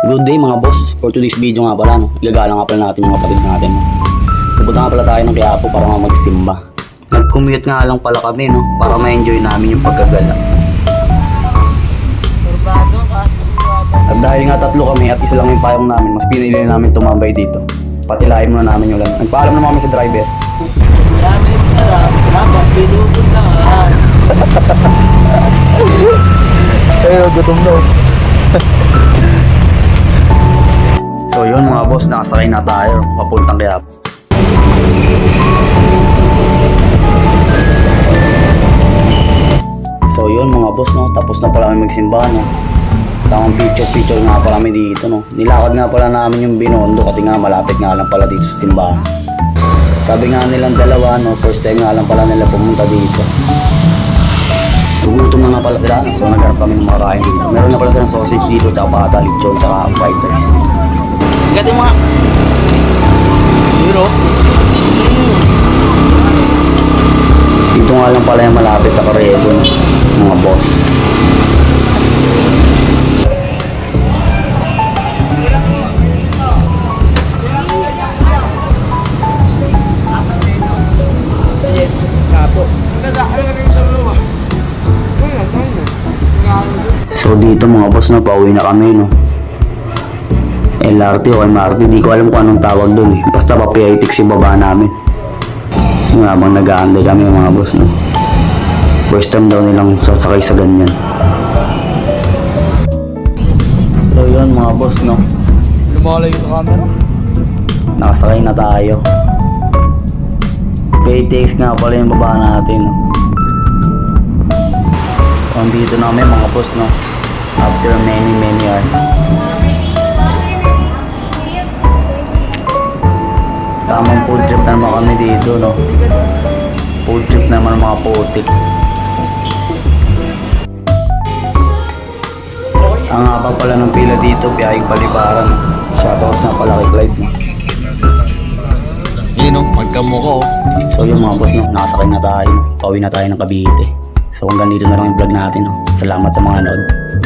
Good day mga boss. For today's video nga pala, no, igagala nga pala natin mga kapatid natin. Pupunta nga pala tayo ng Quiapo para nga magsimba. Nag-commute nga lang pala kami, no, para ma-enjoy namin yung pagkagala. At dahil nga tatlo kami at isa lang yung payong namin, mas pinili namin tumambay dito. Patilahin muna namin yung lang. Nagpaalam naman kami sa driver. Marami yung sarap, dapat pinupun lang Pero gutom daw. So yun mga boss, nakasakay na tayo papuntang Quiapo. So yun mga boss, no, tapos na pala kami magsimba, no. Tamang picture nga pala kami dito, no. Nilakad nga pala namin yung Binondo kasi nga malapit nga lang pala dito sa simbahan. Sabi nga nilang dalawa, no, first time nga lang pala nila pumunta dito. Gugutom na nga pala sila, no? So nagharap kami ng makakain dito. Meron na pala silang sausage dito, tsaka pata, lechon, tsaka fried rice. Gati mga Hero. Dito nga lang pala yung malapit sa Carriedo, no? Mga boss. So dito mga boss, no, pauwi na kami, no. LRT o MRT, di ko alam kung anong tawag doon, eh. Basta pa PITX yung baba namin. Kasi nga habang nag-aantay kami mga boss, no. First time daw nilang sasakay sa ganyan. So yun mga boss, no. Lumalay yung camera. Nakasakay na tayo. PITX nga pala yung baba natin, no. So andito na kami mga boss, no. After many hours. Tamang food trip na naman kami dito, no. Food trip naman mga putik. Ang haba pala ng pila dito, biyahing Palibaran. Shoutout na pala kay Clyde, no. Yun o, magkamo ko. So yung mga boss, no, nakasakay na tayo, no. Pauwi na tayo ng Cavite. So hanggang dito na lang yung vlog natin, no. Salamat sa mga nanood.